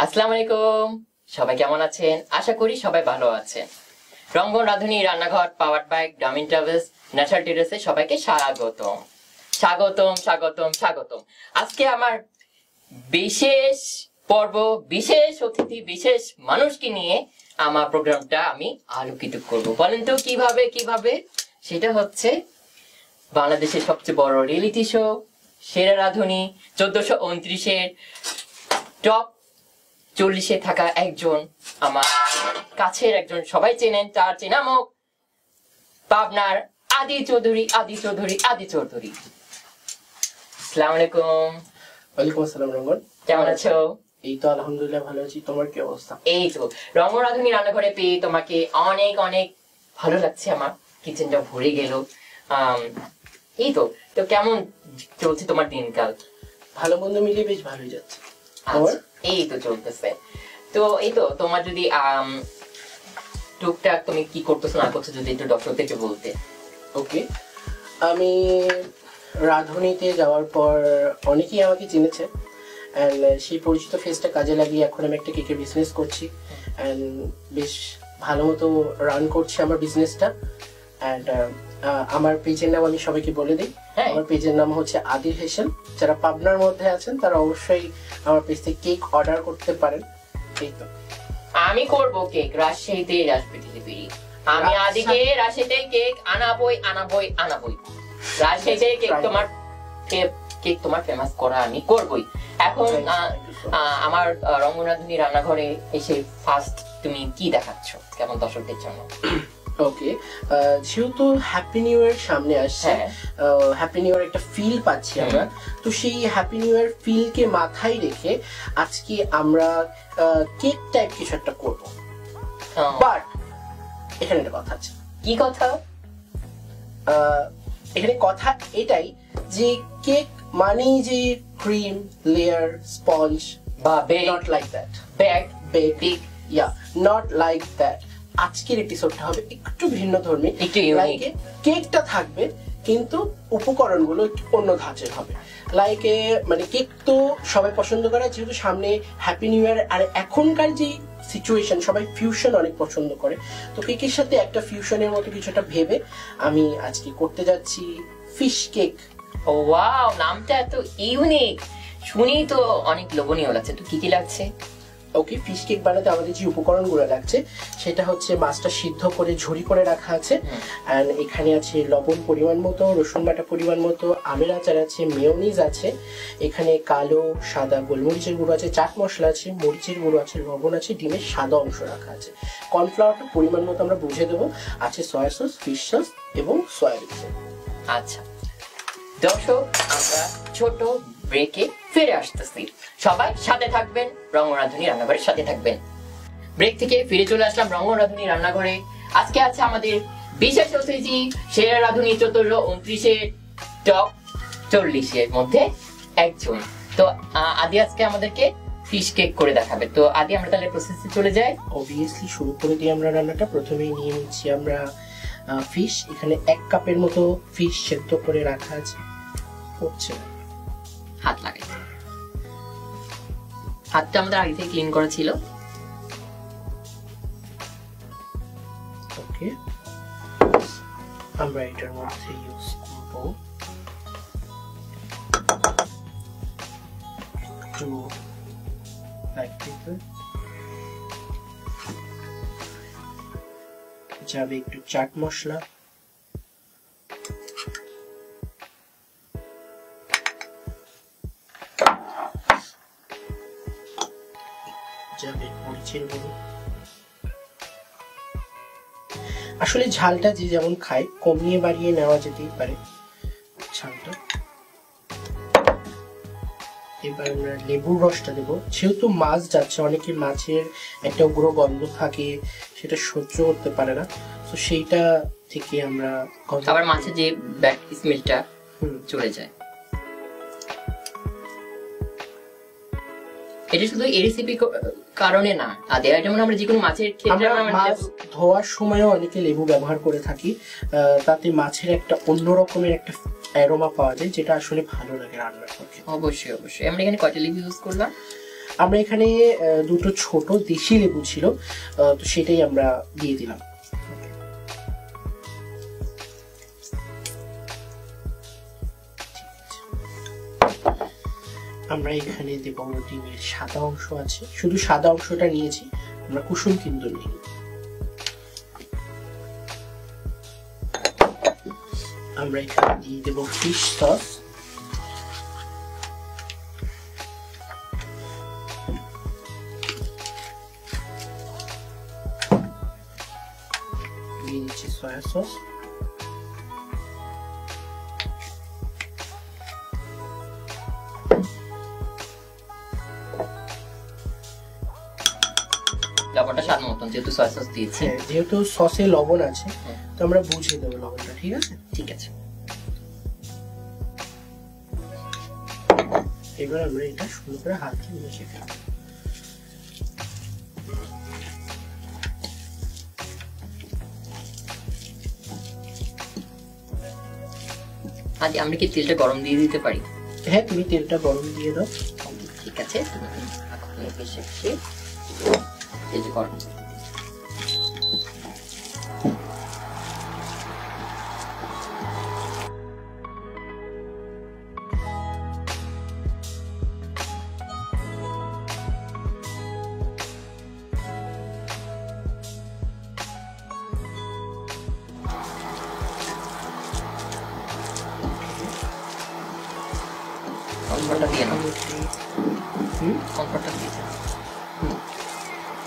আসসালামু আলাইকুম, সবাই কেমন আছেন? আশা করি সবাই ভালো আছেন। রঙ্গন রাঁধুনি রান্নাঘর পাওয়ার্ড বাই গ্রামীণ ট্রাভেলস ন্যাচারাল টেরেসে সবাইকে স্বাগতম স্বাগতম স্বাগতম স্বাগতম। আজকে আমার বিশেষ পর্ব, বিশেষ অতিথি, বিশেষ মানুষকে নিয়ে আমার প্রোগ্রামটা আমি আলোকিত করব। বলেন তো কিভাবে? সেটা হচ্ছে বাংলাদেশের সবচেয়ে বড় রিয়েলিটি শো সেরা রাঁধুনি 1429-এর টপ 40-এ থাকা একজন, আমার কাছের একজন, সবাই চেনেন, তার চেনামক পাবনার আদি চৌধুরী। আসসালামু আলাইকুম। ওয়ালাইকুম আসসালাম রঙ্গন, কেমন আছো? এই তো আলহামদুলিল্লাহ ভালো আছি। তোমার কি অবস্থা? এই তো রঙ্গন রাঁধুনি রান্নাঘরে পেয়ে তোমাকে অনেক অনেক ভালো লাগছে। আমার কিচেনটা ভরে গেল। এই তো তো কেমন চলছে তোমার দিনকাল? ভালো মন্দ মিলিয়ে বেশ ভালোই যাচ্ছে। এই তো চলতেছে। তো এই তো তোমার যদি টুকটাক তুমি কি করতেছো না করছো যদি একটু দর্শকদেরকে বলতে। ওকে, আমি রাঁধুনিতে যাওয়ার পর অনেকেই আমাকে চিনেছে, অ্যান্ড সেই পরিচিত ফেসটা কাজে লাগিয়ে এখন আমি একটা কেকের বিজনেস করছি, অ্যান্ড বেশ ভালো মতো রান করছি আমার বিজনেসটা। অ্যান্ড আমার পেজের নাম আমি সবাইকে বলে দিই। আমার পেজের নাম হচ্ছে আদির হেসেল। যারা পাবনার মধ্যে আছেন তারা অবশ্যই আমার পেজ থেকে কেক অর্ডার করতে পারেন। এই তো আমি করব কেক, রাজশাহীতে আসবে ডেলিভারি। আমি আদিকে রাজশাহীতে কেক আনাবই। রাজশাহীতে কেক তোমার ফেমাস করা আমি করবই। এখন আমার রঙ্গন রাঁধুনি রান্নাঘরে এসে ফার্স্ট তুমি কি দেখাচ্ছ কেমন দর্শকদের জন্য? ওকে, যেহেতু হ্যাপি নিউ ইয়ার সামনে আসছে, হ্যাপি নিউ ইয়ার একটা ফিল পাচ্ছি আমরা, তো সেই হ্যাপি নিউ ইয়ার ফিলকে মাথায় রেখে আজকে আমরা কেক টাইপ কিছু একটা করব। বাট এখানে একটা কথা আছে। কি কথা? এখানে কথা এটাই যে কেক মানেই যে ক্রিম লেয়ার স্পঞ্জ বা not like that, bake yeah not like that. আজকের এপিসোডটা হবে একটু ভিন্ন ধর্মী। কেকটা থাকবে কিন্তু উপকরণগুলো একটু অন্য ধাঁচের হবে। লাইকে মানে কেক তো সবাই পছন্দ করে, যেহেতু সামনে হ্যাপি নিউ ইয়ার, আর এখনকার যে সিচুয়েশন সবাই ফিউশন অনেক পছন্দ করে, তো কেকের সাথে একটা ফিউশনের মতো কিছুটা ভেবে আমি আজকে করতে যাচ্ছি ফিশ কেক। ও ওয়াও, নামটা এত ইউনিক, শুনি তো অনেক লোভনীয় লাগছে। তো কি কি লাগছে? ওকে, ফিশ কেক বানাতে আমাদের যে উপকরণগুলো লাগছে সেটা হচ্ছে মাছটা সিদ্ধ করে ঝুরি করে রাখা আছে, এন্ড এখানে আছে লবণ পরিমাণ মতো, রসুন বাটা পরিমাণ মতো, আমের আচার আছে, মেয়োনিজ আছে, এখানে কালো সাদা গোলমরিচের গুঁড়ো আছে, চাট মশলা আছে, মরিচের গুঁড়ো আছে, লবণ আছে, ডিমের সাদা অংশ রাখা আছে, কর্নফ্লাওয়ারটা পরিমাণ মতো আমরা বুঝে দেবো, আছে সয়া সস, ফিশ সস এবং সয়াবিন। আচ্ছা দর্শক, আমরা ছোট ব্রেকে ফিরে আসতেছি, সবাই সাথে থাকবেন, রঙ্গন রাঁধুনি রান্নাঘরের সাথে থাকবেন। ব্রেক থেকে ফিরে চলে আসলাম রঙ্গন রাঁধুনি রান্নাঘরে। আজকে আছে আমাদের বিশেষ অতিথি, সেরা রাঁধুনি 1429-এর টপ 40-এর মধ্যে একজন। তো আদি আজকে আমাদেরকে ফিশ কেক করে দেখাবে। তো আদি আমরা তাহলে প্রসেসে চলে যাই। অবভিয়াসলি শুরু করে দিই আমরা রান্নাটা। প্রথমেই নিয়ে নিচ্ছি আমরা ফিশ। এখানে 1 কাপের মতো ফিশ সেদ্ধ করে রাখা আছে। হচ্ছে হাত লাগাই, হাতটা আমাদের আগে থেকে ক্লিন করা ছিল। ওকে, আমরা এটার মধ্যে ইউজ করব একটু ব্ল্যাক পেপার, যাবে একটু চাট মশলা, যাবে মরিচের গুঁড়ো। আসলে ঝালটা যে যেমন খায় কমিয়ে বাড়িয়ে নেওয়া যেতেই পারে ঝালটা। এবার আমরা লেবুর রসটা দেবো। যেহেতু মাছ যাচ্ছে, অনেকে মাছের একটা উগ্র গন্ধ থাকে, সেটা সহ্য করতে পারে না, তো সেইটা থেকে আমরা আবার মাছের যে ব্যাড স্মেলটা চলে যায়। এটা শুধু এই রেসিপি কারণে না, যেমন আমরা যে কোনো মাছের ক্ষেত্রে মাছ ধোয়ার সময়ও অনেকে লেবু ব্যবহার করে থাকি, তাতে মাছের একটা অন্য রকমের একটা অ্যারোমা পাওয়া যায়, যেটা আসলে ভালো লাগে রান্নার পক্ষে। অবশ্যই অবশ্যই। আমরা এখানে কয়টা লেবু ইউজ করলাম? আমরা এখানে দুটো ছোট দেশি লেবু ছিল, তো সেটাই আমরা দিয়ে দিলাম। আমরা এখানে দেব ডিমের সাদা অংশ আছে, শুধু সাদা অংশটা নিয়েছি, আমরা কুসুম কিন্তু নেই। আমরা এখানে দিয়ে দেব ফিশ সস, দিয়ে দিচ্ছি সয়া সস, লবণটা স্বাদ মতন, যেহেতু সয়া সস দিয়েছি। যেহেতু সসে লবণ আছে তো আমরা বুঝে দেবো লবণটা, ঠিক আছে? ঠিক আছে। এবার আমরা এটা সুন্দর করে হাত দিয়ে মিশিয়ে ফেলবো। আজ আমরা কি তেলটা গরম দিয়ে দিতে পারি? হ্যাঁ, তুমি তেলটা গরম দিয়ে দাও। ঠিক আছে, তুমি বেশি বেশি এই যে গরম।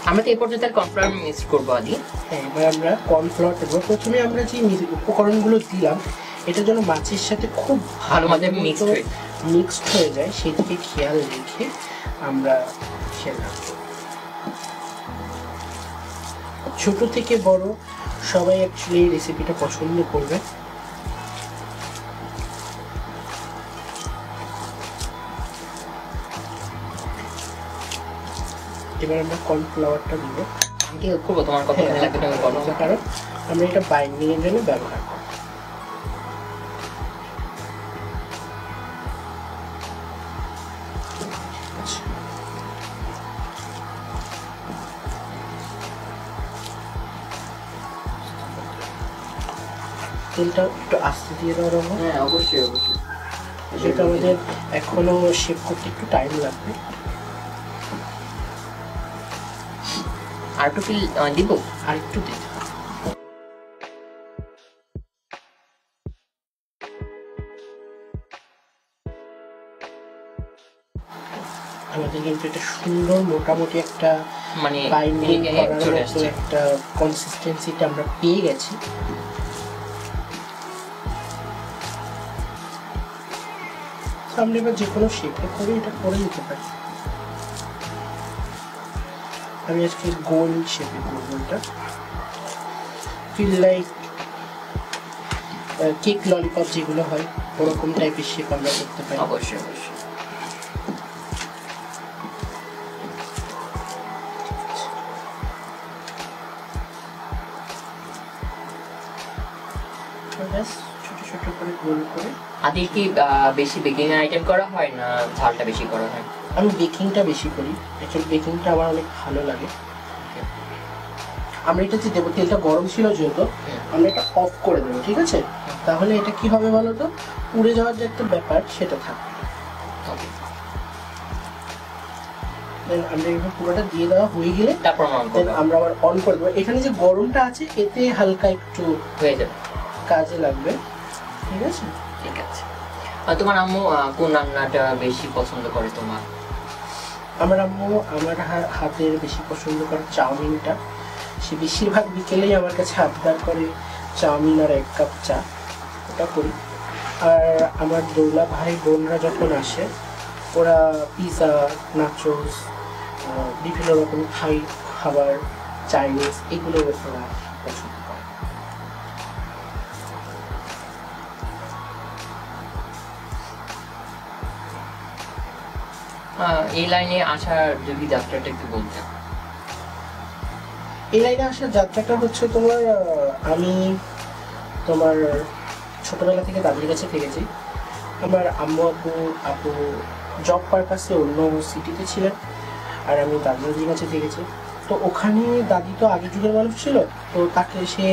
আমরা তো এই পর্যন্ত কর্নফ্লাওয়ার মিক্স করবো আদি। হ্যাঁ, এবার আমরা কর্নফ্লাওয়ার দেবো। প্রথমে আমরা যে উপকরণগুলো দিলাম এটা যেন মাছের সাথে খুব ভালোভাবে মিক্সড হয়ে যায়, সেদিকে খেয়াল রেখে আমরা খেলাম। ছোট থেকে বড় সবাই অ্যাকচুয়ালি এই রেসিপিটা পছন্দ করবে। এবার আমরা কর্নফ্লাওয়ারটা দিব। আমি কি হেল্প করবো? তোমার কতখানি লাগবে তুমি বলো। কারণ আমরা এটা বাইন্ডিং এর জন্য ব্যবহার করব। তেলটা একটু আস্তে দিয়ে দেওয়া রকম। হ্যাঁ, অবশ্যই অবশ্যই। যেটা আমাদের এখনো শেপ করতে একটু টাইম লাগবে। আর একটু কি দিব? আর একটু দিতে আমাদের কিন্তু এটা সুন্দর মোটামুটি একটা মানে বাইন্ডিং করার মতো একটা কনসিস্টেন্সিটা আমরা পেয়ে গেছি। আমরা এবার যে কোনো শেপে করে এটা করে নিতে পারি। আমি আজকে গোল শেপে করবো এটা। ফিল লাইক কেক ললিপপ যেগুলো হয় ওরকম টাইপের শেপ আমরা করতে পারি। অবশ্যই অবশ্যই। ছোট ছোট করে গোল করে। আদি কি বেশি বেকিং আইটেম করা হয় না ঝালটা বেশি করা হয়? আমি বেকিংটা বেশি করি, অ্যাকচুয়ালি বেকিংটা আমার অনেক ভালো লাগে। আমরা এটা যে দেবো, তেলটা গরম ছিল যেহেতু আমরা এটা অফ করে দেবো, ঠিক আছে? তাহলে এটা কি হবে বলো তো, উড়ে যাওয়ার যে একটা ব্যাপার সেটা থাকবে। আমরা এবার পুরোটা দিয়ে দেওয়া হয়ে গেলে তারপর আমরা আবার অন করে দেবো। এখানে যে গরমটা আছে এতে হালকা একটু হয়ে যাবে, কাজে লাগবে, ঠিক আছে? ঠিক আছে। আর তোমার আম্মু কোন রান্নাটা বেশি পছন্দ করে তোমার? আমার আম্মু আমার হাতের বেশি পছন্দ করে চাউমিনটা। সে বেশিরভাগ বিকেলেই আমার কাছে আবদার করে চাউমিন আর 1 কাপ চা, ওটা করি। আর আমার দোলা ভাই বোনরা যখন আসে ওরা পিৎজা, নাচোস, বিভিন্ন রকম খাবার, চাইনিজ, এগুলো ওরা পছন্দ করে। এই লাইনে আসার যদি যাত্রাটা একটু বলতে। এই লাইনে আসার যাত্রাটা হচ্ছে তোমার, আমি তোমার ছোটবেলা থেকে দাদির কাছে থেকেছি। আমার আম্মু আপু জব পারপাসে অন্য সিটিতে ছিলেন, আর আমি দাদু দাদির কাছে দেখেছি। তো ওখানে দাদি তো আগের যুগের মানুষ ছিল, তো তাকে সে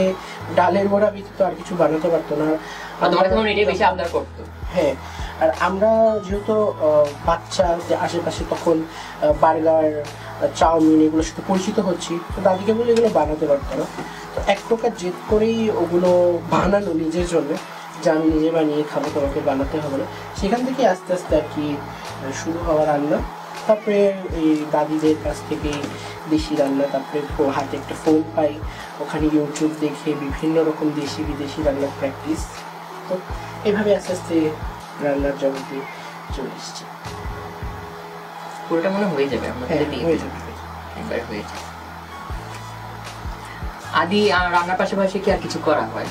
ডালের বড়া ব্যতীত আর কিছু বানাতে পারতো না। হ্যাঁ, আর আমরা যেহেতু বাচ্চা, যে আশেপাশে তখন বার্গার, চাউমিন এগুলোর সাথে পরিচিত হচ্ছি, তো দাদিকে বলে এগুলো বানাতে পারতো না। তো এক প্রকার জেদ করেই ওগুলো বানানো নিজের জন্য, যে আমি নিজে বানিয়ে খাবো, তোমাকে বানাতে হবে না। সেখান থেকে আস্তে আস্তে আর কি শুরু হওয়া রান্না। তারপরে এই দাদিদের কাছ থেকে দেশি রান্না, তারপরে হাতে একটা ফোন পাই, ওখানে ইউটিউব দেখে বিভিন্ন রকম দেশি বিদেশি রান্নার প্র্যাকটিস। তো এইভাবে আস্তে আস্তে রান্নার জগতে চলে এসেছি। পুরোটা মনে হয়ে যাবে, আদি রান্নার পাশাপাশি কি আর কিছু করা হয়?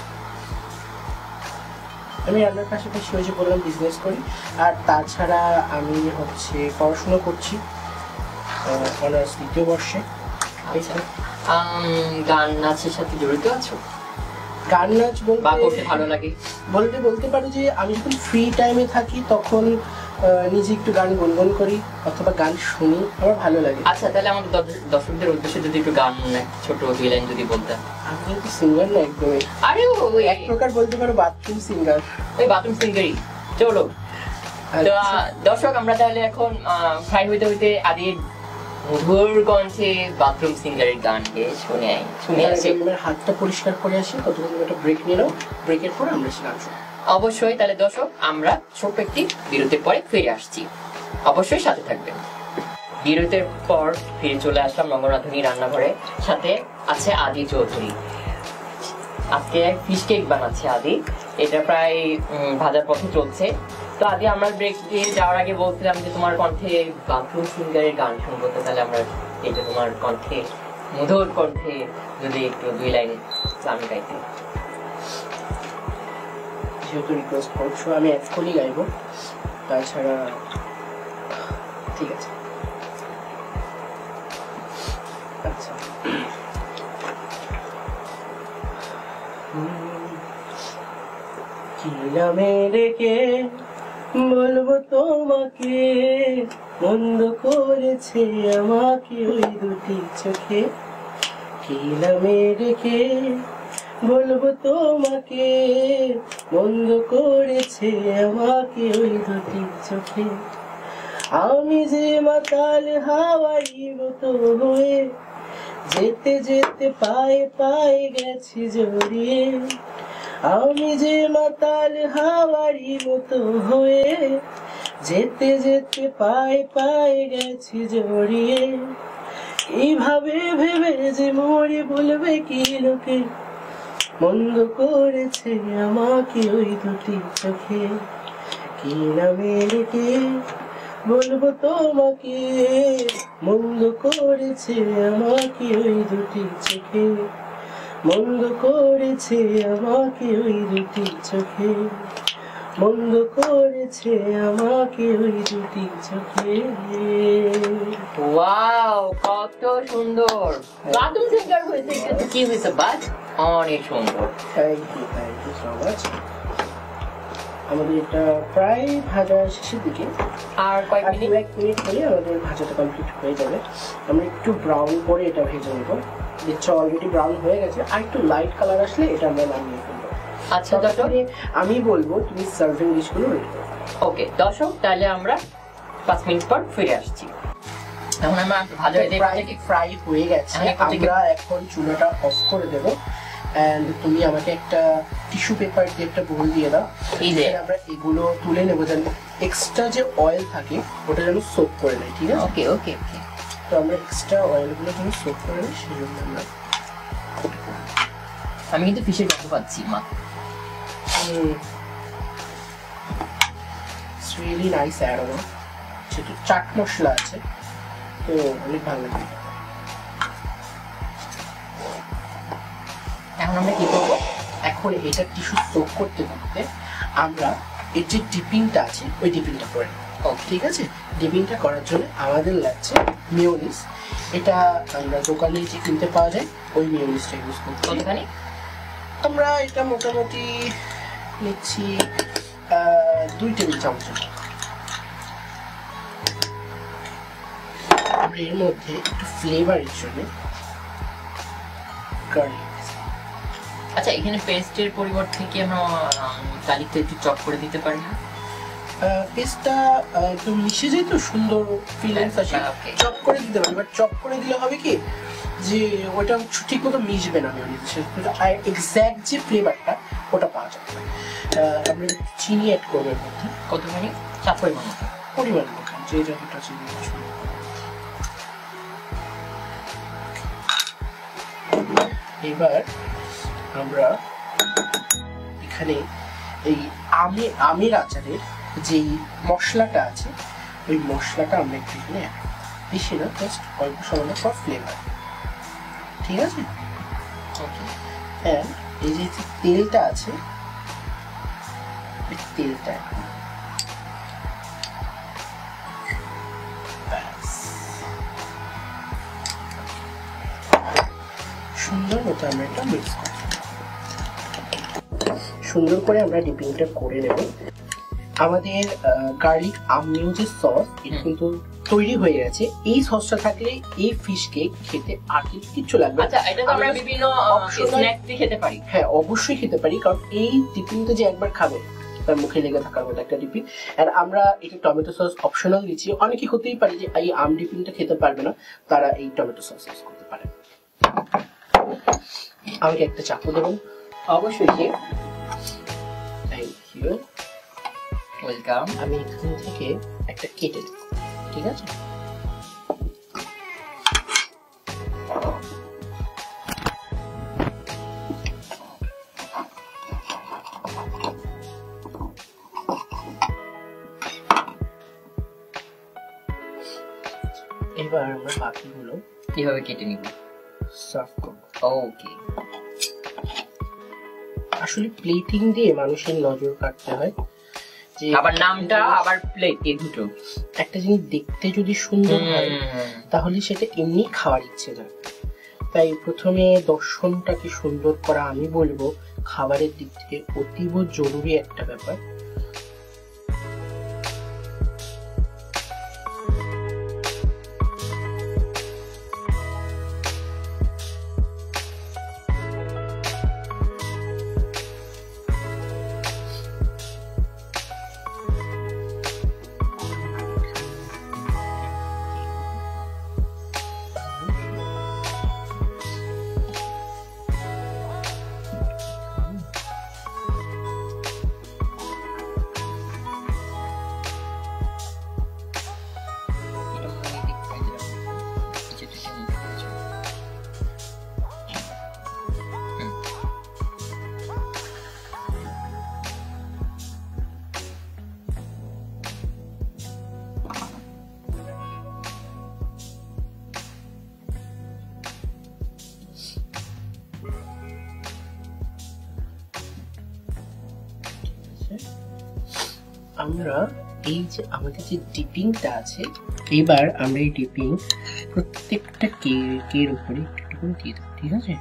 আমি রান্নার পাশাপাশি ওই যে বললাম বিজনেস করি, আর তাছাড়া আমি হচ্ছে পড়াশোনা করছি অনার্স 2য় বর্ষে। গান নাচের সাথে জড়িত আছো? গান নাচ বলতে ভালো লাগে বলতে পারি যে আমি যখন ফ্রি টাইমে থাকি তখন নিজে একটু গান গুনগুন করি অথবা গান শুনি, আমার ভালো লাগে। আচ্ছা, তাহলে আমাদের দর্শকদের উদ্দেশ্যে যদি একটু গান ছোট 2 লাইন যদি বলতে। আমি তো সিঙ্গার না একদমই, আরে এক প্রকার বলতে পারো বাথরুম সিঙ্গার। ওই বাথরুম সিঙ্গারই চলো। তো দর্শক, আমরা তাহলে এখন ফ্রাই হইতে হইতে আদির মধুর কণ্ঠে বাথরুম সিঙ্গারের গান গেয়ে শুনে আসি। হাতটা পরিষ্কার করে আসি, ততক্ষণ একটা ব্রেক নিয়ে নাও, ব্রেকের পর আমরা গান শুনবো। অবশ্যই। তাহলে দর্শক, আমরা ছোট্ট একটি বিরতির পরে ফিরে আসছি, অবশ্যই সাথে থাকবেন। বিরতির পর ফিরে চলে আসলাম রঙ্গনাথনী রান্নাঘরে, সাথে আছে আদি চৌধুরী। আজকে ফিশ কেক বানাচ্ছে আদি, এটা প্রায় ভাজার পথে চলছে। তো আদি, আমরা ব্রেক দিয়ে যাওয়ার আগে বলছিলাম যে তোমার কণ্ঠে বাথরুম সিঙ্গারের গান শুনবো, তাহলে আমরা এটা তোমার কণ্ঠে, মধুর কণ্ঠে যদি একটু 2 লাইন গান গাইতে। যেহেতু রিকোয়েস্ট করছো, আমি এখনই গাইবো, তাছাড়া ঠিক আছে। আচ্ছা, কি নামে ডেকে বলবো তোমাকে, বন্ধ করেছে আমাকে ওই দুটি চোখে। কি নামে ডেকে বলবো তোমাকে, বন্ধ করেছে আমাকে ওই দুটি চোখে। আমি যে মাতাল হাওয়াই মতো হয়ে যেতে যেতে পায়ে পায়ে গেছি জড়িয়ে। আমি যে মাতাল হাওয়ারি মতো হয়ে যেতে যেতে পায়ে পায়ে গেছি জড়িয়ে। এইভাবে ভেবে যে মরে বলবে কি লোকে, বন্ধ করেছে আমাকে ওই দুটি চোখে। কি নামে ডেকে বলবো তোমাকে, বন্ধ করেছে আমাকে ওই দুটি চোখে, বন্ধ করেছে আমাকে ওই দুটি চোখে, বন্ধ করেছে আমাকে ওই দুটি চোখে। ওয়াও, কত সুন্দর বাথরুম সিঙ্গার হয়েছে, কিন্তু কি হয়েছে বাট অনেক সুন্দর। Thank you so much. আমাদের এটা প্রায় ভাজা শেষের দিকে, আর কয়েক মিনিট হলে আমাদের ভাজাটা কমপ্লিট হয়ে যাবে। আমরা একটু ব্রাউন করে এটা ভেজে নেবো, দেখছো অলরেডি ব্রাউন হয়ে গেছে, আর একটু লাইট কালার আসলে এটা আমরা নামিয়ে ফেলবো। আচ্ছা দর্শক, আমি বলবো তুমি সার্ভিং ডিশগুলো রেডি করো। ওকে দর্শক, তাহলে আমরা 5 মিনিট পর ফিরে আসছি। এখন আমরা ভাজা ফ্রাই হয়ে গেছে, আমরা এখন চুলাটা অফ করে দেবো। এন্ড তুমি আমাকে একটা টিস্যু পেপার দিয়ে একটা বোল দিয়ে দাও, এই যে আমরা এগুলো তুলে নেবো, যেন এক্সট্রা যে অয়েল থাকে ওটা যেন সোক করে নেয়। ঠিক আছে, ওকে ওকে ওকে। তো আমরা এক্সট্রা অয়েলগুলো যেন সোক করে নেই, সেই জন্য আমরা আমি কিন্তু ফিশের গন্ধ পাচ্ছি মা। It's really nice aroma, সেটা চাট মশলা আছে, তো অনেক ভালো লাগে। এখন আমরা কি করবো? এখন এটা টিস্যু সোক করতে করতে আমরা এর যে ডিপিংটা আছে ওই ডিপিংটা করে নেব। ঠিক আছে, ডিপিংটা করার জন্য আমাদের লাগছে মেয়োনিজ। এটা আমরা দোকানে যে কিনতে পাওয়া যায় ওই মেয়োনিজটা ইউজ করতে পারি। আমরা এটা মোটামুটি নিচ্ছি 2 টেবিল চামচ। আমরা এর মধ্যে একটু ফ্লেভারের জন্য গার্লিক। আচ্ছা, এখানে পেস্টের পরিবর্তে কি আমরা গার্লিকটা একটু চপ করে দিতে পারি না? পেস্টটা একদম মিশে যায় তো, সুন্দর ফিলিংস আসে। Okay. চপ করে দিতে পারি, বাট চপ করে দিলে হবে কি যে ওটা ঠিক মতো মিশবে না মেয়োনিজের সাথে, আর এক্স্যাক্ট যে ফ্লেভারটা ওটা পাওয়া যাবে না। আমরা একটু চিনি অ্যাড করবো এর মধ্যে, কতখানি? চাপ পরিমাণ মতো। পরিমাণ মতো, যে যতটা চিনি পছন্দ করে। এবার আমরা এখানে এই আমের আচারের যে মশলাটা আছে ওই মশলাটা আমরা একটু এখানে অ্যাড করব, বেশি না, জাস্ট অল্প সামান্য ফর ফ্লেভার। ঠিক আছে? হ্যাঁ, এই যে তেলটা আছে এই তেলটা সুন্দর মতো আমরা এটা মিক্স করব। সুন্দর করে আমরা ডিপিংটা করে নেব। আমাদের গার্লিক আমনিও যে সস এটা কিন্তু তৈরি হয়ে গেছে। এই সসটা থাকলে এই ফিশ কেক খেতে আর কিছু লাগবে। আচ্ছা, এটা তো আমরা বিভিন্ন স্ন্যাক্স দিয়ে খেতে পারি। হ্যাঁ, অবশ্যই খেতে পারি, কারণ এই ডিপিংটা যে একবার খাবে তার মুখে লেগে থাকার মতো একটা ডিপিং। আর আমরা এটা টমেটো সস অপশনাল দিচ্ছি। অনেকে হতেই পারে যে এই আম ডিপিংটা খেতে পারবে না, তারা এই টমেটো সস ইউজ করতে পারে। আমাকে একটা চাকু দেবেন? অবশ্যই। Thank you, welcome. আমি এখান থেকে একটা কেটে দেব, ঠিক আছে? এবার আমরা বাকিগুলো কিভাবে কেটে নিব? সার্ভ করব। ওকে। আসলে প্লেটিং দিয়ে মানুষের নজর কাটতে হয়, যে আবার নামটা আবার প্লেট এই দুটো। একটা জিনিস দেখতে যদি সুন্দর হয় তাহলে সেটা এমনি খাওয়ার ইচ্ছে না। তাই প্রথমে দর্শনটাকে সুন্দর করা আমি বলবো খাবারের দিক থেকে অতীব জরুরি একটা ব্যাপার। আমরা এই যে আমাদের যে ডিপিংটা আছে, এবার আমরা এই ডিপিং প্রত্যেকটা কেকের উপরে একটু করে দিয়ে দেবো, ঠিক আছে?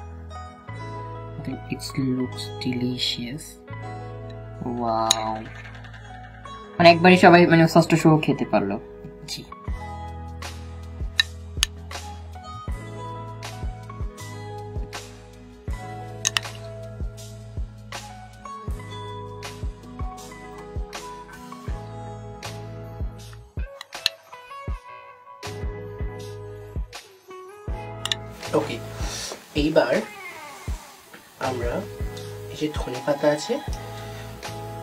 It's looks delicious. ওয়াও, মানে একবারই সবাই মানে সসটা সহ খেতে পারলো। জি। ওকে, এইবার আমরা এই যে ধনেপাতা আছে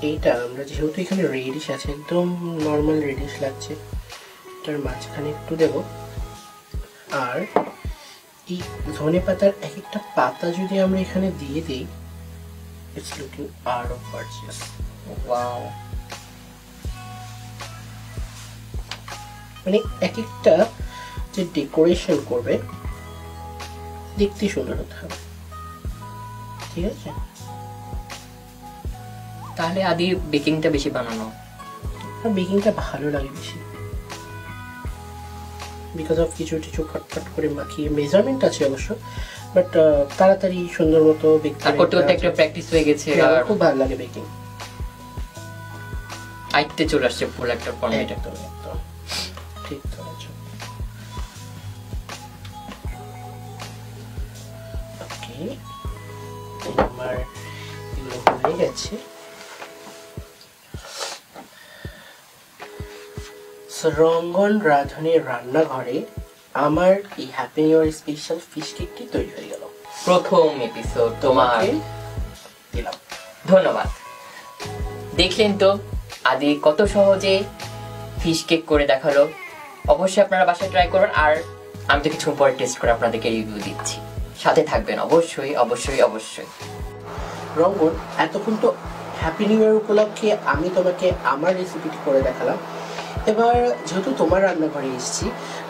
এইটা আমরা যেহেতু এখানে রেডিশ আছে, একদম নর্মাল রেডিশ লাগছে, এটার মাঝখানে একটু দেব। আর এই ধনেপাতার এক একটা পাতা যদি আমরা এখানে দিয়ে দিই, it's looking out of gorgeous. Wow, মানে এক একটা যে ডেকোরেশন করবে দেখতে সুন্দর হতে হবে, ঠিক আছে? তাহলে আদি বেকিংটা বেশি বানানো, বেকিংটা ভালো লাগে বেশি, বিকজ অফ কিছু কিছু ফটফট করে মাখিয়ে মেজারমেন্ট আছে অবশ্য, বাট তাড়াতাড়ি সুন্দর মতো আর করতে করতে একটা প্র্যাকটিস হয়ে গেছে। আর খুব ভালো লাগে বেকিং। আইতে চলে আসছে ফুল একটা ফর্মেট। একদম একদম ঠিক ধরেছো। গেছে। রঙ্গন রাঁধুনির রান্নাঘরে আমার এই happy new year special fish কেকটি তৈরি হয়ে গেল। প্রথম এপিসোড তোমার দিলাম। ধন্যবাদ। দেখলেন তো আদি কত সহজে ফিশ কেক করে দেখালো। অবশ্যই আপনারা বাসায় ট্রাই করবেন, আর আমি তো কিছু পরে টেস্ট করে আপনাদেরকে রিভিউ দিচ্ছি, সাথে থাকবেন অবশ্যই অবশ্যই অবশ্যই। রঙ্গন, এতক্ষণ তো হ্যাপি নিউ ইয়ার উপলক্ষে আমি তোমাকে আমার রেসিপিটি করে দেখালাম। এবার যেহেতু তোমার রান্নাঘরে এসেছি,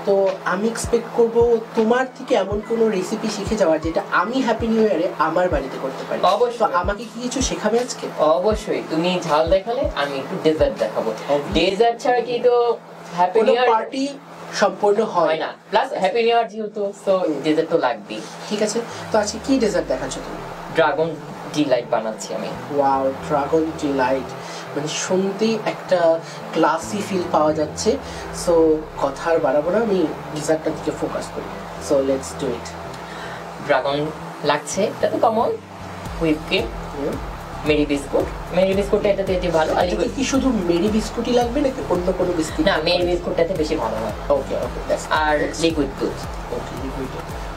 তো আমি এক্সপেক্ট করব তোমার থেকে এমন কোনো রেসিপি শিখে যাওয়ার যেটা আমি হ্যাপি নিউ ইয়ারে আমার বাড়িতে করতে পারি। অবশ্যই। আমাকে কি কিছু শেখাবে আজকে? অবশ্যই, তুমি ঝাল দেখালে আমি একটু ডেজার্ট দেখাবো। ডেজার্ট ছাড়া কি তো হ্যাপি নিউ ইয়ার পার্টি সম্পূর্ণ হয় না। প্লাস হ্যাপি নিউ ইয়ার যেহেতু, সো ডেজার্ট তো লাগবেই। ঠিক আছে, তো আজকে কি ডেজার্ট দেখাচ্ছ তুমি? ড্রাগন ডিলাইট বানাচ্ছি আমি। ওয়াও, ড্রাগন ডিলাইট, মানে শুনতেই একটা ক্লাসি ফিল পাওয়া যাচ্ছে। সো কথা আর বাড়াবো না, আমি ডেজার্টটার দিকে ফোকাস করি। So let's do it. Dragon লাগছে, এটা তো common. Whip cream, Marie biscuit. Marie বিস্কুটটা এটাতে যে ভালো। আর এটা কি শুধু মেরি বিস্কুটই লাগবে নাকি অন্য কোনো বিস্কুট? না, মেরি বিস্কুটটাতে বেশি ভালো হয়। ওকে ওকে, আর লিকুইড দুধ। ওকে, লিকুইড।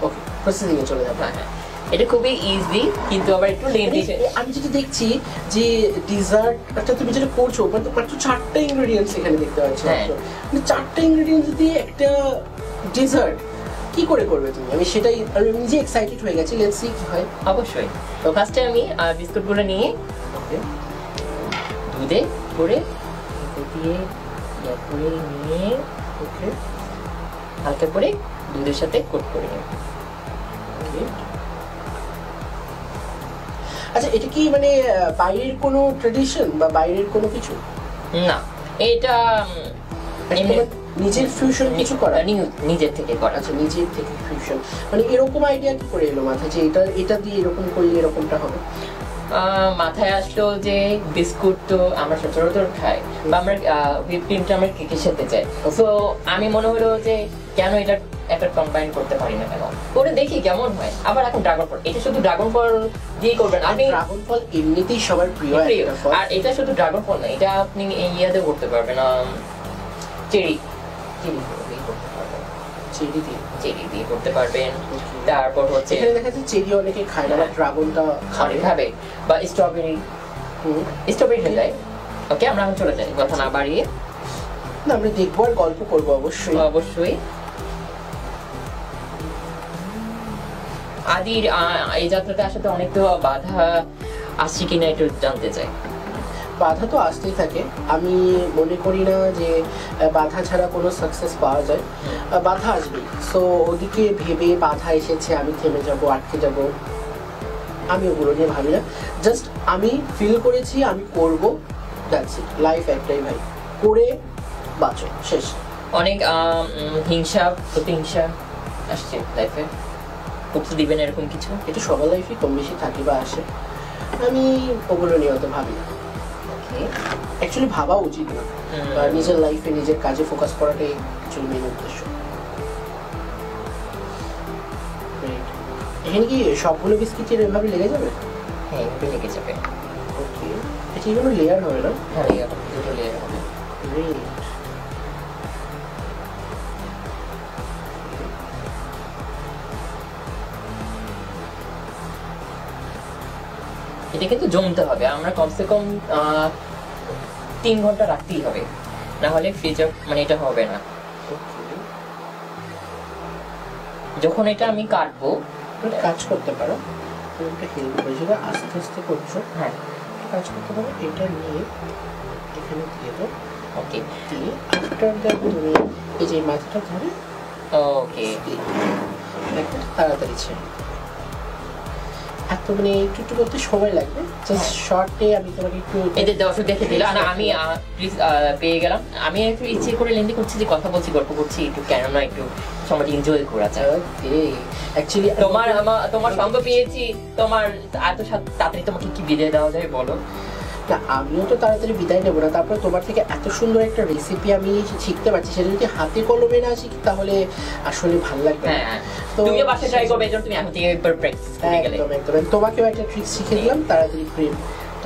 ওকে, প্রসেসিং এ চলে যাবো। হ্যাঁ, এটা খুবই ইজি কিন্তু আবার একটু লেন্থি। আমি যেটা দেখছি যে ডেজার্টটা তুমি যেটা করছো, মানে মাত্র 4টা ইনগ্রেডিয়েন্টস এখানে দেখতে পাচ্ছি। মানে 4টা ইনগ্রেডিয়েন্টস দিয়ে একটা ডেজার্ট কি করে করবে তুমি? আমি সেটাই, আমি নিজে এক্সাইটেড হয়ে গেছি। লেটস সি কি হয়। অবশ্যই। তো ফার্স্টে আমি বিস্কুটগুলো নিয়ে দুধে করে দিয়ে করে নিয়ে ওকে, হালকা করে দুধের সাথে কোট করে নিই। আচ্ছা, এটা কি মানে বাইরের কোনো ট্রেডিশন বা বাইরের কোনো কিছু? না, এটা নিজের ফিউশন কিছু করা? নিজের থেকে করা। আচ্ছা, নিজের থেকে ফিউশন, মানে এরকম আইডিয়া কি করে এলো মাথায় যে এটা দিয়ে এরকম করলে এরকমটা হবে? মাথায় আসলো যে বিস্কুট তো আমরা সচরাচর খাই, বা আমরা হুইপ ক্রিমটা আমরা কেকের সাথে চাই। তো আমি মনে হলো যে কেন এটা একটা কম্বাইন করতে পারি না, কেন করে দেখি কেমন হয়। আবার এখন ড্রাগন ফল, এটা শুধু ড্রাগন ফল দিয়ে করবেন আপনি। ড্রাগন ফল এমনিতেই সবার প্রিয় একটা ফল। আর এটা শুধু ড্রাগন ফল না, এটা আপনি ইয়াতে করতে পারবেন, চেরি দিয়ে করতে পারবেন। চেরি দিয়ে করতে পারবেন। তারপর হচ্ছে এখানে দেখা যাচ্ছে চেরি অনেকে খায় না, ড্রাগনটা খাবে, বা স্ট্রবেরি হয়ে যায়। ওকে, আমরা এখন চলে যাই, কথা না বাড়িয়ে। না, আমরা দেখবো আর গল্প করবো অবশ্যই অবশ্যই। আদির এই যাত্রাতে আসাতে অনেক তো বাধা আসছে কিনা একটু জানতে চাই। বাধা তো আসতেই থাকে, আমি মনে করি না যে বাধা ছাড়া কোনো সাকসেস পাওয়া যায়। বাধা আসবে, সো ওদিকে ভেবে বাধা এসেছে আমি থেমে যাব, আটকে যাব, আমি ওগুলো নিয়ে ভাবি না। জাস্ট আমি ফিল করেছি আমি করব, দ্যাটস ইট। লাইফ একটাই ভাই, করে বাঁচো, শেষ। অনেক হিংসা প্রতিহিংসা আসছে লাইফে, উপসে দিবেন এরকম কিছু? এটা সবার লাইফে কম বেশি থাকে বা আসে, আমি ওগুলো নিয়ে অত ভাবি না। অ্যাকচুয়ালি ভাবা উচিত না, নিজের লাইফে নিজের কাজে ফোকাস করাটাই অ্যাকচুয়ালি মেইন উদ্দেশ্য। এখানে কি সবগুলো বিস্কিটের এভাবে লেগে যাবে? হ্যাঁ, এভাবে লেগে যাবে। ওকে, এটা কোনো লেয়ার হবে না? হ্যাঁ, লেয়ার হবে, দুটো লেয়ার হবে। গ্রেট। এটা কিন্তু জমতে হবে, আমরা কমসে কম 3 ঘন্টা রাখতেই হবে, না হলে ফ্রিজ মানে এটা হবে না। যখন এটা আমি কাটবো, কাজ করতে পারো, একটা হেল্প করে যেটা আস্তে আস্তে করছো। হ্যাঁ, কাজ করতে পারো, এটা নিয়ে এখানে দিয়ে দাও। ওকে, দিয়ে আফটার দ্যাট তুমি এই যে মাথাটা ধরে ওকে তাড়াতাড়ি ছেড়ে। এত মানে একটু করতে সময় লাগবে, জাস্ট শর্টে আমি তোমাকে একটু এদের দর্শক দেখে দিল। না, আমি পেয়ে গেলাম। আমি একটু ইচ্ছে করে লেন্দি করছি যে কথা বলছি, গল্প করছি, একটু কেননা একটু সময়টা এনজয় করা যায়। অ্যাকচুয়ালি তোমার সঙ্গ পেয়েছি, তোমার এত তাড়াতাড়ি তোমাকে কি বিদায় দেওয়া যায় বলো? না, আমিও তো তাড়াতাড়ি বিদায় নেবো না, তারপরে তোমার থেকে এত সুন্দর একটা রেসিপি আমি শিখতে পারছি, সেটা যদি হাতে কলমে না শিখি তাহলে আসলে ভালো লাগবে। হ্যাঁ, তুমি বাসায় ট্রাই করবে, এজন্য তুমি এখন থেকে প্র্যাকটিস করে গেলে। একদম একদম, তোমাকেও একটা ট্রিক শিখে দিলাম, তাড়াতাড়ি ক্রিমটা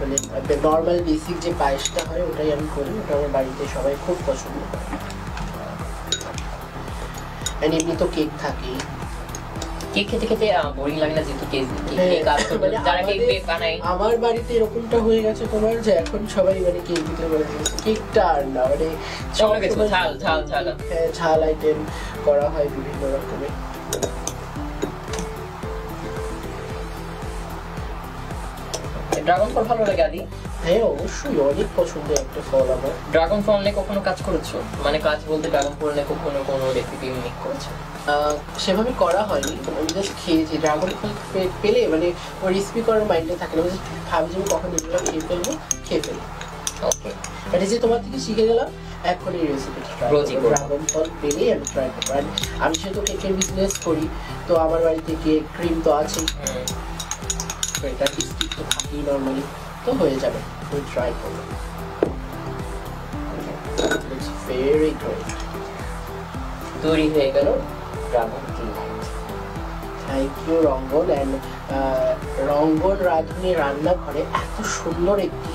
মানে নর্মাল বেসিক যে পায়েসটা হয় ওটাই আমি করি, ওটা আমার বাড়িতে সবাই খুব পছন্দ করে। এন্ড এমনি তো কেক থাকেই। কেক খেতে খেতে বোরিং লাগে না? যেহেতু কেক আছে, যারা কেক বানায়, আমার বাড়িতে এরকমটা হয়ে গেছে তোমার, যে এখন সবাই মানে কেক দিতে পারে, কেকটা আর না মানে ঝাল আইটেম করা হয় বিভিন্ন রকমের। ড্রাগন ফল ভালো লাগে আদি? হ্যাঁ অবশ্যই, অনেক পছন্দের একটা ফল আমার। ড্রাগন ফল নিয়ে কখনো কাজ করেছো? মানে কাজ বলতে ড্রাগন ফল নিয়ে কখনো কোনো রেসিপি মেক করেছো? সেভাবে করা হয়নি, আমি জাস্ট খেয়েছি। ড্রাগন ফল পেলে মানে ওই রেসিপি করার মাইন্ডে থাকে না, ভাবি যে কখন এগুলো খেয়ে ফেলবো, খেয়ে ফেলি। ওকে, এটা যে তোমার থেকে শিখে গেলাম, এখন এই রেসিপিটা ড্রাগন ফল পেলেই আমি ট্রাই করবো। আমি যেহেতু কেকের বিজনেস করি, তো আমার বাড়িতে কেক ক্রিম তো আছেই, তো এটা বিস্কিট তো থাকেই নর্মালি, তো হয়ে যাবে। আমি ট্রাই করবো। It's very great. তৈরি হয়ে গেল dragon cake. Thank you Rangan. And Rangan রাঁধুনি রান্নাঘরে এত সুন্দর একটি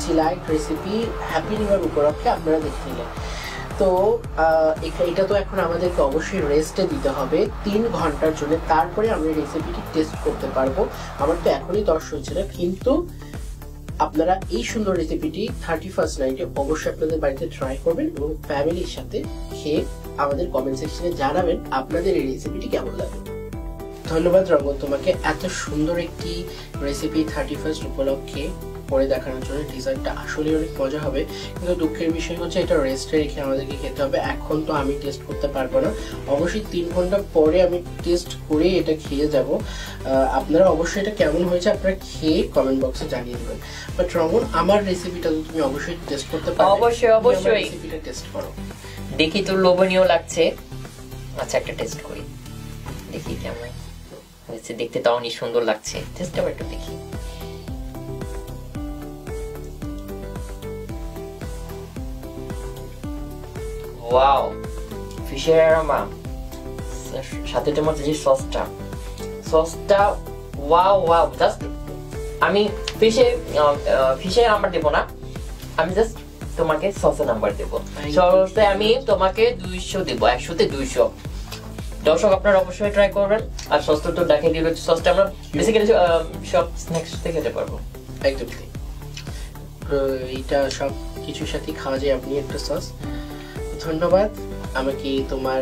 delight recipe happy new year উপলক্ষে আপনারা দেখে নিলেন। তো এটা তো এখন আমাদেরকে অবশ্যই রেস্টে দিতে হবে 3 ঘন্টার জন্য, তারপরে আমরা রেসিপিটি টেস্ট করতে পারবো। আমার তো এখনই 10 হয়েছিল, কিন্তু আপনারা এই সুন্দর রেসিপিটি 31st নাইটে অবশ্যই আপনাদের বাড়িতে ট্রাই করবেন এবং ফ্যামিলির সাথে খেয়ে আমাদের কমেন্ট সেকশনে জানাবেন আপনাদের এই রেসিপিটি কেমন লাগে। ধন্যবাদ রঙ্গন তোমাকে এত সুন্দর একটি রেসিপি 31st উপলক্ষে করে দেখানোর জন্য। ডিজাইনটা আসলে অনেক মজা হবে, কিন্তু দুঃখের বিষয় হচ্ছে এটা রেস্টে রেখে আমাদেরকে খেতে হবে। এখন তো আমি টেস্ট করতে পারবো না, অবশ্যই 3 ঘন্টা পরে আমি টেস্ট করে এটা খেয়ে যাব। আপনারা অবশ্যই এটা কেমন হয়েছে আপনারা খেয়ে কমেন্ট বক্সে জানিয়ে দেবেন। বাট রঙ্গন, আমার রেসিপিটা তো তুমি অবশ্যই টেস্ট করতে পারবে। অবশ্যই রেসিপিটা টেস্ট করো। দেখি তো লোভনীয় লাগছে। আচ্ছা, একটা টেস্ট করি, দেখি কেমন হয়েছে। দেখতে তো অনেক সুন্দর লাগছে, টেস্ট আবার একটু দেখি। ওয়াও, ফিশের অ্যারোমা, সাথে তোমার যে সসটা ওয়াও ওয়াও। জাস্ট আমি ফিশে নাম্বার দেবো না, আমি জাস্ট তোমাকে সসে নাম্বার দেবো। সসে আমি তোমাকে 200 দেবো, 100-তে 200। দর্শক আপনারা অবশ্যই ট্রাই করবেন। আর সসটা তো দেখিয়ে দিবে, সসটা আমরা বেসিক্যালি সব স্ন্যাক্স সাথে খেতে পারবো। একদম এইটা সব কিছুর সাথে খাওয়া যায় আপনি একটা সস। ধন্যবাদ আমাকে তোমার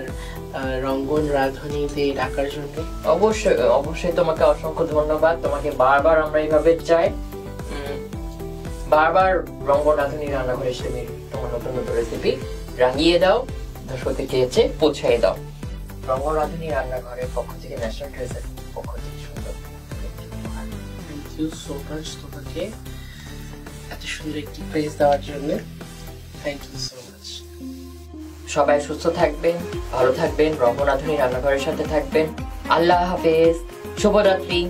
রঙ্গন রাঁধুনিতে ডাকার জন্য। অবশ্যই তোমাকে অসংখ্য ধন্যবাদ। তোমাকে বারবার আমরা এইভাবে চাই, বারবার রঙ্গন রাঁধুনি রান্নাঘরে এসে তোমার নতুন নতুন রেসিপি রাঙিয়ে দাও, দর্শকদের চেয়েছে পৌঁছাই দাও। রঙ্গন রাঁধুনি রান্নাঘরের পক্ষ থেকে, ন্যাশনাল ড্রেসের পক্ষ থেকে সুন্দর থ্যাংক ইউ সো মাচ তোমাকে এত সুন্দর একটি প্রেজ দেওয়ার জন্য। Thank you so much. সবাই সুস্থ থাকবেন, ভালো থাকবেন, রঙ্গন রাঁধুনি রান্নাঘরের সাথে থাকবেন। আল্লাহ হাফেজ, শুভরাত্রি।